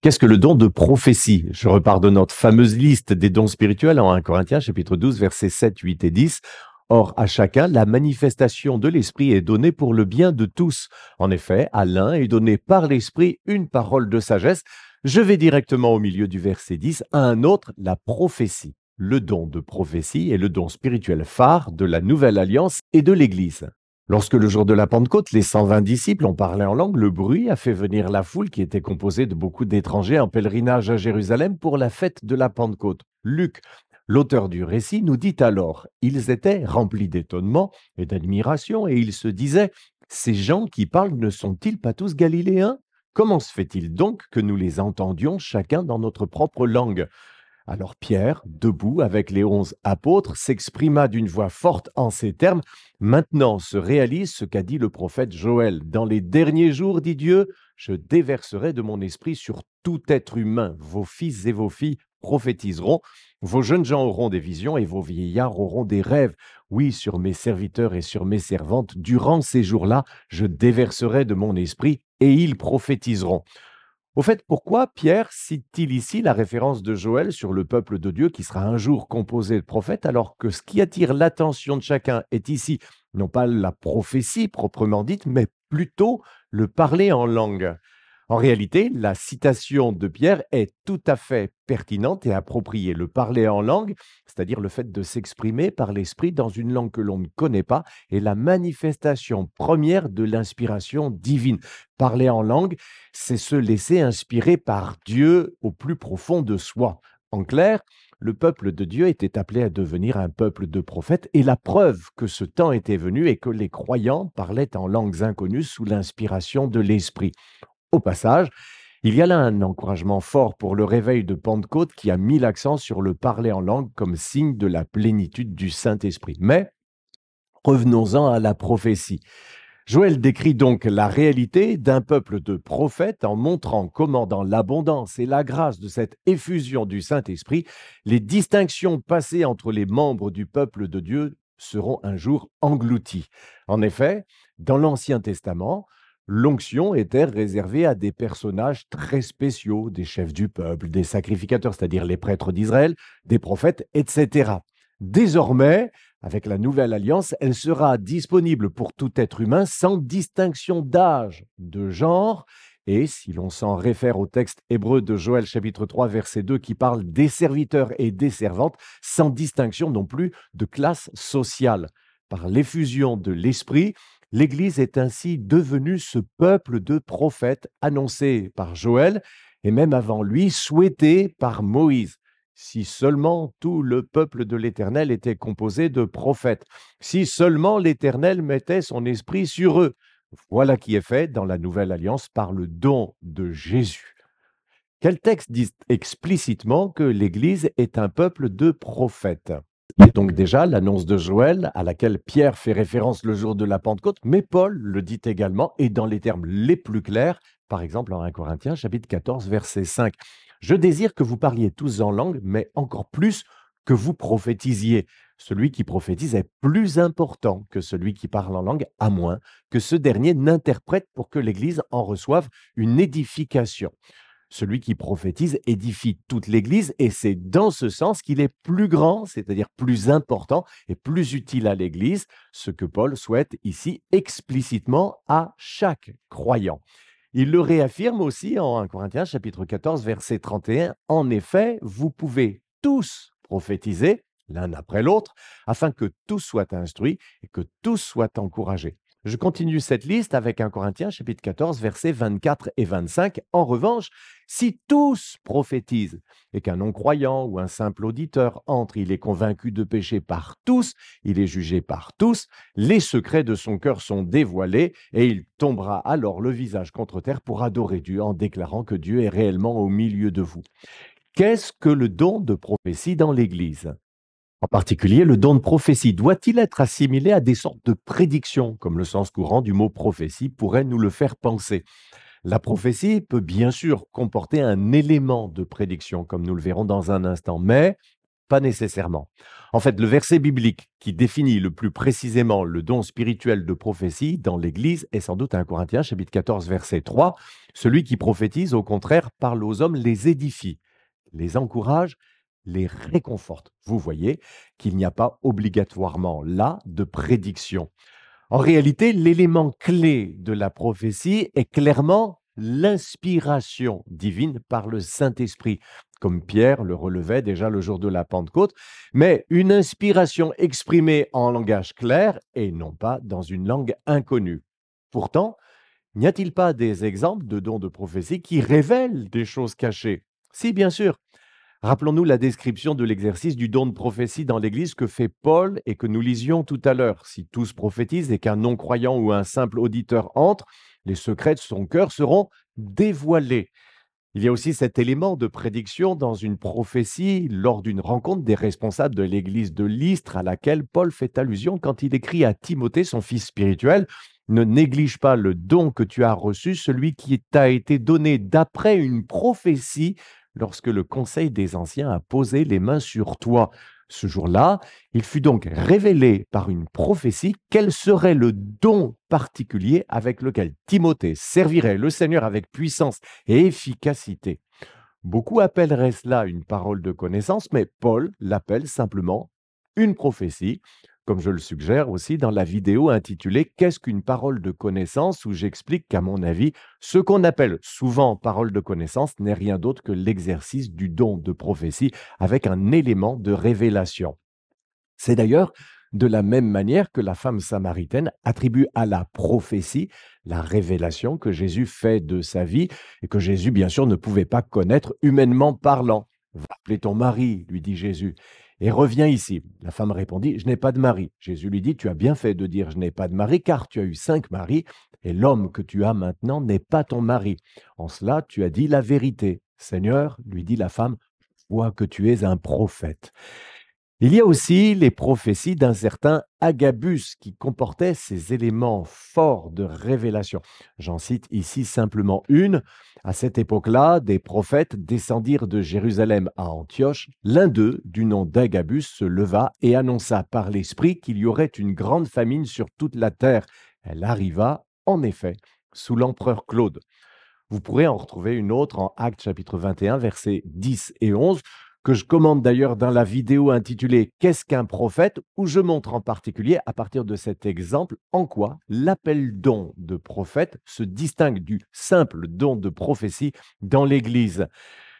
Qu'est-ce que le don de prophétie? Je repars de notre fameuse liste des dons spirituels en 1 Corinthiens chapitre 12 versets 7, 8 et 10. Or, à chacun, la manifestation de l'Esprit est donnée pour le bien de tous. En effet, à l'un est donnée par l'Esprit une parole de sagesse. Je vais directement au milieu du verset 10. À un autre, la prophétie. Le don de prophétie est le don spirituel phare de la nouvelle alliance et de l'Église. Lorsque le jour de la Pentecôte, les 120 disciples ont parlé en langue, le bruit a fait venir la foule qui était composée de beaucoup d'étrangers en pèlerinage à Jérusalem pour la fête de la Pentecôte. Luc, l'auteur du récit, nous dit alors, ils étaient remplis d'étonnement et d'admiration et ils se disaient, ces gens qui parlent ne sont-ils pas tous galiléens? Comment se fait-il donc que nous les entendions chacun dans notre propre langue? Alors Pierre, debout avec les 11 apôtres, s'exprima d'une voix forte en ces termes. Maintenant se réalise ce qu'a dit le prophète Joël. Dans les derniers jours, dit Dieu, je déverserai de mon esprit sur tout être humain. Vos fils et vos filles prophétiseront, vos jeunes gens auront des visions et vos vieillards auront des rêves. Oui, sur mes serviteurs et sur mes servantes, durant ces jours-là, je déverserai de mon esprit et ils prophétiseront. Au fait, pourquoi Pierre cite-t-il ici la référence de Joël sur le peuple de Dieu qui sera un jour composé de prophètes, alors que ce qui attire l'attention de chacun est ici non pas la prophétie proprement dite, mais plutôt le parler en langue? En réalité, la citation de Pierre est tout à fait pertinente et appropriée. Le parler en langue, c'est-à-dire le fait de s'exprimer par l'esprit dans une langue que l'on ne connaît pas, est la manifestation première de l'inspiration divine. Parler en langue, c'est se laisser inspirer par Dieu au plus profond de soi. En clair, le peuple de Dieu était appelé à devenir un peuple de prophètes et la preuve que ce temps était venu est que les croyants parlaient en langues inconnues sous l'inspiration de l'Esprit. Au passage, il y a là un encouragement fort pour le réveil de Pentecôte qui a mis l'accent sur le parler en langue comme signe de la plénitude du Saint-Esprit. Mais revenons-en à la prophétie. Joël décrit donc la réalité d'un peuple de prophètes en montrant comment dans l'abondance et la grâce de cette effusion du Saint-Esprit, les distinctions passées entre les membres du peuple de Dieu seront un jour englouties. En effet, dans l'Ancien Testament, l'onction était réservée à des personnages très spéciaux, des chefs du peuple, des sacrificateurs, c'est-à-dire les prêtres d'Israël, des prophètes, etc. Désormais, avec la nouvelle alliance, elle sera disponible pour tout être humain sans distinction d'âge, de genre, et si l'on s'en réfère au texte hébreu de Joël chapitre 3 verset 2 qui parle des serviteurs et des servantes, sans distinction non plus de classe sociale. Par l'effusion de l'Esprit, l'Église est ainsi devenue ce peuple de prophètes annoncé par Joël et même avant lui souhaité par Moïse. Si seulement tout le peuple de l'Éternel était composé de prophètes, si seulement l'Éternel mettait son esprit sur eux. Voilà qui est fait dans la nouvelle alliance par le don de Jésus. Quel texte dit explicitement que l'Église est un peuple de prophètes? Et donc déjà l'annonce de Joël, à laquelle Pierre fait référence le jour de la Pentecôte, mais Paul le dit également, et dans les termes les plus clairs, par exemple en 1 Corinthiens chapitre 14, verset 5. Je désire que vous parliez tous en langue, mais encore plus que vous prophétisiez. Celui qui prophétise est plus important que celui qui parle en langue, à moins que ce dernier n'interprète pour que l'Église en reçoive une édification. Celui qui prophétise édifie toute l'Église et c'est dans ce sens qu'il est plus grand, c'est-à-dire plus important et plus utile à l'Église, ce que Paul souhaite ici explicitement à chaque croyant. Il le réaffirme aussi en 1 Corinthiens chapitre 14 verset 31. En effet, vous pouvez tous prophétiser l'un après l'autre afin que tous soient instruits et que tous soient encouragés. Je continue cette liste avec 1 Corinthiens chapitre 14 versets 24 et 25. En revanche, si tous prophétisent et qu'un non-croyant ou un simple auditeur entre, il est convaincu de péché par tous, il est jugé par tous, les secrets de son cœur sont dévoilés et il tombera alors le visage contre terre pour adorer Dieu en déclarant que Dieu est réellement au milieu de vous. Qu'est-ce que le don de prophétie dans l'Église? En particulier, le don de prophétie doit-il être assimilé à des sortes de prédictions, comme le sens courant du mot prophétie pourrait nous le faire penser? La prophétie peut bien sûr comporter un élément de prédiction, comme nous le verrons dans un instant, mais Pas nécessairement. En fait, le verset biblique qui définit le plus précisément le don spirituel de prophétie dans l'Église est sans doute 1 Corinthiens chapitre 14 verset 3. Celui qui prophétise, au contraire, parle aux hommes, les édifie, les encourage, les réconforte. Vous voyez qu'il n'y a pas obligatoirement là de prédiction. En réalité, l'élément clé de la prophétie est clairement l'inspiration divine par le Saint-Esprit, comme Pierre le relevait déjà le jour de la Pentecôte, mais une inspiration exprimée en langage clair et non pas dans une langue inconnue. Pourtant, n'y a-t-il pas des exemples de dons de prophétie qui révèlent des choses cachées? Si, bien sûr. Rappelons-nous la description de l'exercice du don de prophétie dans l'Église que fait Paul et que nous lisions tout à l'heure. Si tous prophétisent et qu'un non-croyant ou un simple auditeur entre, les secrets de son cœur seront dévoilés. Il y a aussi cet élément de prédiction dans une prophétie lors d'une rencontre des responsables de l'église de Lystre à laquelle Paul fait allusion quand il écrit à Timothée, son fils spirituel: ne néglige pas le don que tu as reçu, celui qui t'a été donné d'après une prophétie lorsque le conseil des anciens a posé les mains sur toi. Ce jour-là, il fut donc révélé par une prophétie quel serait le don particulier avec lequel Timothée servirait le Seigneur avec puissance et efficacité. Beaucoup appelleraient cela une parole de connaissance, mais Paul l'appelle simplement une prophétie, comme je le suggère aussi dans la vidéo intitulée Qu'est-ce qu'une parole de connaissance, où j'explique qu'à mon avis, ce qu'on appelle souvent parole de connaissance n'est rien d'autre que l'exercice du don de prophétie avec un élément de révélation. C'est d'ailleurs de la même manière que la femme samaritaine attribue à la prophétie la révélation que Jésus fait de sa vie et que Jésus, bien sûr, ne pouvait pas connaître humainement parlant. Va appeler ton mari, lui dit Jésus, et reviens ici. La femme répondit: je n'ai pas de mari. Jésus lui dit: tu as bien fait de dire je n'ai pas de mari, car tu as eu 5 maris, et l'homme que tu as maintenant n'est pas ton mari. En cela, tu as dit la vérité. Seigneur, lui dit la femme, vois que tu es un prophète. Il y a aussi les prophéties d'un certain Agabus qui comportait ces éléments forts de révélation. J'en cite ici simplement une. À cette époque-là, des prophètes descendirent de Jérusalem à Antioche. L'un d'eux, du nom d'Agabus, se leva et annonça par l'Esprit qu'il y aurait une grande famine sur toute la terre. Elle arriva, en effet, sous l'empereur Claude. Vous pourrez en retrouver une autre en Actes chapitre 21, versets 10 et 11, que je commande d'ailleurs dans la vidéo intitulée Qu'est-ce qu'un prophète, où je montre en particulier, à partir de cet exemple, en quoi l'appel don de prophète se distingue du simple don de prophétie dans l'Église.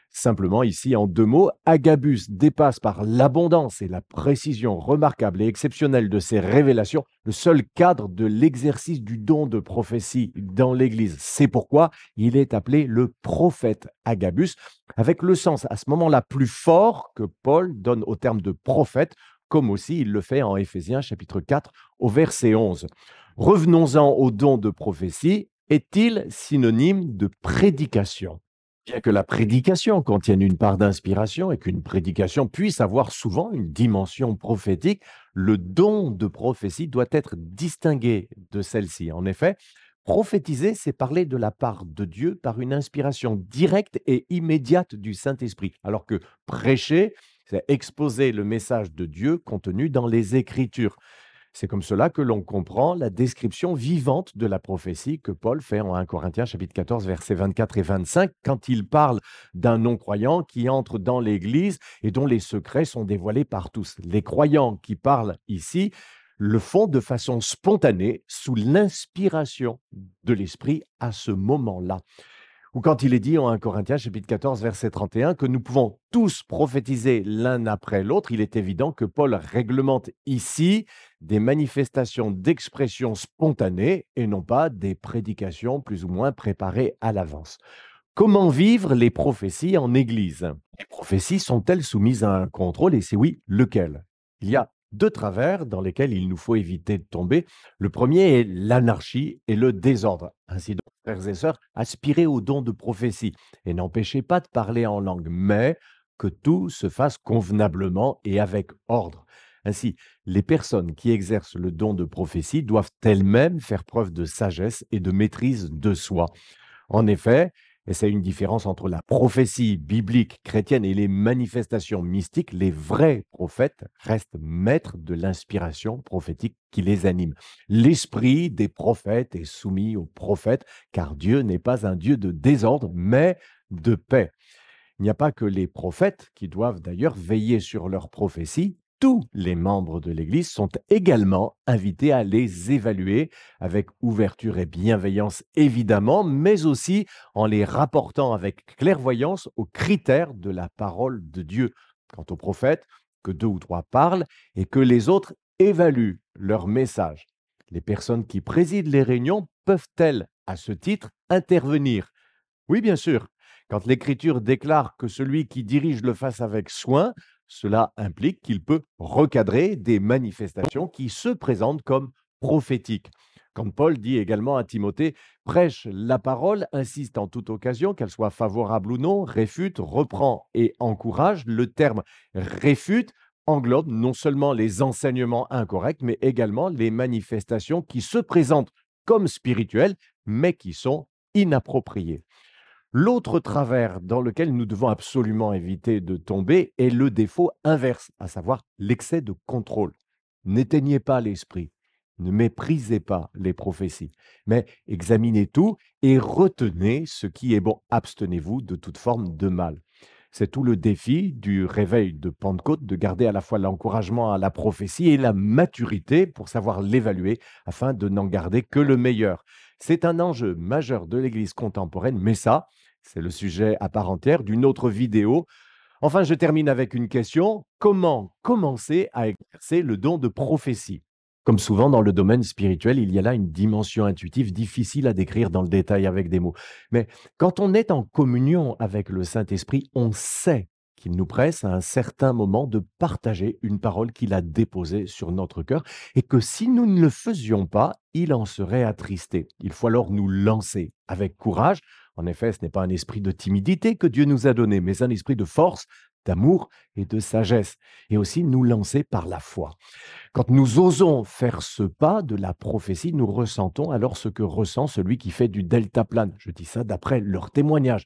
Simplement, ici, en 2 mots, Agabus dépasse par l'abondance et la précision remarquable et exceptionnelle de ses révélations le seul cadre de l'exercice du don de prophétie dans l'Église. C'est pourquoi il est appelé le prophète Agabus, avec le sens à ce moment-là plus fort que Paul donne au terme de prophète, comme aussi il le fait en Éphésiens chapitre 4 au verset 11. Revenons-en au don de prophétie. Est-il synonyme de prédication? Bien que la prédication contienne une part d'inspiration et qu'une prédication puisse avoir souvent une dimension prophétique, le don de prophétie doit être distingué de celle-ci. En effet, prophétiser, c'est parler de la part de Dieu par une inspiration directe et immédiate du Saint-Esprit, alors que prêcher, c'est exposer le message de Dieu contenu dans les Écritures. C'est comme cela que l'on comprend la description vivante de la prophétie que Paul fait en 1 Corinthiens chapitre 14 versets 24 et 25 quand il parle d'un non-croyant qui entre dans l'Église et dont les secrets sont dévoilés par tous. Les croyants qui parlent ici le font de façon spontanée sous l'inspiration de l'Esprit à ce moment-là. Ou quand il est dit en 1 Corinthiens chapitre 14 verset 31 que nous pouvons tous prophétiser l'un après l'autre, il est évident que Paul réglemente ici des manifestations d'expression spontanée et non pas des prédications plus ou moins préparées à l'avance. Comment vivre les prophéties en Église? Les prophéties sont-elles soumises à un contrôle, et c'est oui, lequel? Il y a 2 travers dans lesquels il nous faut éviter de tomber. Le premier est l'anarchie et le désordre. Ainsi donc, frères et sœurs, aspirez au don de prophétie et n'empêchez pas de parler en langue, mais que tout se fasse convenablement et avec ordre. Ainsi, les personnes qui exercent le don de prophétie doivent elles-mêmes faire preuve de sagesse et de maîtrise de soi. En effet, Et c'est une différence entre la prophétie biblique chrétienne et les manifestations mystiques. Les vrais prophètes restent maîtres de l'inspiration prophétique qui les anime. L'esprit des prophètes est soumis aux prophètes, car Dieu n'est pas un Dieu de désordre, mais de paix. Il n'y a pas que les prophètes qui doivent d'ailleurs veiller sur leurs prophéties. Tous les membres de l'Église sont également invités à les évaluer avec ouverture et bienveillance évidemment, mais aussi en les rapportant avec clairvoyance aux critères de la parole de Dieu. Quant aux prophètes, que deux ou trois parlent et que les autres évaluent leur message. Les personnes qui président les réunions peuvent-elles, à ce titre, intervenir? Oui, bien sûr. Quand l'Écriture déclare que celui qui dirige le fasse avec soin, cela implique qu'il peut recadrer des manifestations qui se présentent comme prophétiques. Quand Paul dit également à Timothée, prêche la parole, insiste en toute occasion, qu'elle soit favorable ou non, réfute, reprend et encourage, le terme réfute englobe non seulement les enseignements incorrects, mais également les manifestations qui se présentent comme spirituelles, mais qui sont inappropriées. L'autre travers dans lequel nous devons absolument éviter de tomber est le défaut inverse, à savoir l'excès de contrôle. N'éteignez pas l'esprit, ne méprisez pas les prophéties, mais examinez tout et retenez ce qui est bon. Abstenez-vous de toute forme de mal. C'est tout le défi du réveil de Pentecôte, de garder à la fois l'encouragement à la prophétie et la maturité pour savoir l'évaluer afin de n'en garder que le meilleur. C'est un enjeu majeur de l'Église contemporaine, mais ça, c'est le sujet à part entière d'une autre vidéo. Enfin, je termine avec une question. Comment commencer à exercer le don de prophétie? Comme souvent dans le domaine spirituel, il y a là une dimension intuitive difficile à décrire dans le détail avec des mots. Mais quand on est en communion avec le Saint-Esprit, on sait qu'il nous presse à un certain moment de partager une parole qu'il a déposée sur notre cœur et que si nous ne le faisions pas, il en serait attristé. Il faut alors nous lancer avec courage. En effet, ce n'est pas un esprit de timidité que Dieu nous a donné, mais un esprit de force, d'amour et de sagesse, et aussi nous lancer par la foi. Quand nous osons faire ce pas de la prophétie, nous ressentons alors ce que ressent celui qui fait du deltaplane. Je dis ça d'après leur témoignage,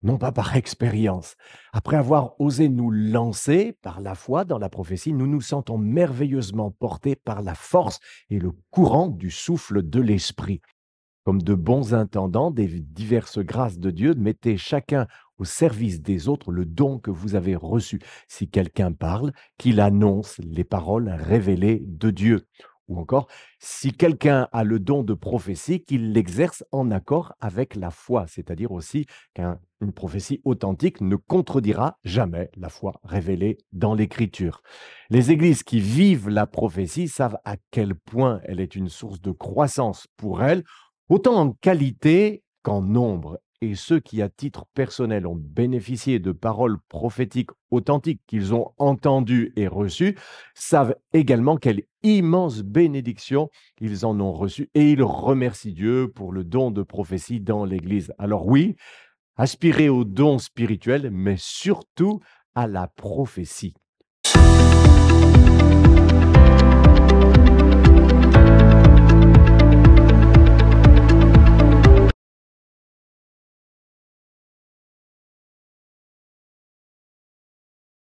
non pas par expérience. Après avoir osé nous lancer par la foi dans la prophétie, nous nous sentons merveilleusement portés par la force et le courant du souffle de l'Esprit. Comme de bons intendants des diverses grâces de Dieu, mettez chacun au service des autres le don que vous avez reçu. Si quelqu'un parle, qu'il annonce les paroles révélées de Dieu. Ou encore, si quelqu'un a le don de prophétie, qu'il l'exerce en accord avec la foi, c'est-à-dire aussi qu'une prophétie authentique ne contredira jamais la foi révélée dans l'Écriture. Les églises qui vivent la prophétie savent à quel point elle est une source de croissance pour elles, autant en qualité qu'en nombre. Et ceux qui, à titre personnel, ont bénéficié de paroles prophétiques authentiques qu'ils ont entendues et reçues, savent également quelle immense bénédiction ils en ont reçu et ils remercient Dieu pour le don de prophétie dans l'Église. Alors oui, aspirez au don spirituel, mais surtout à la prophétie.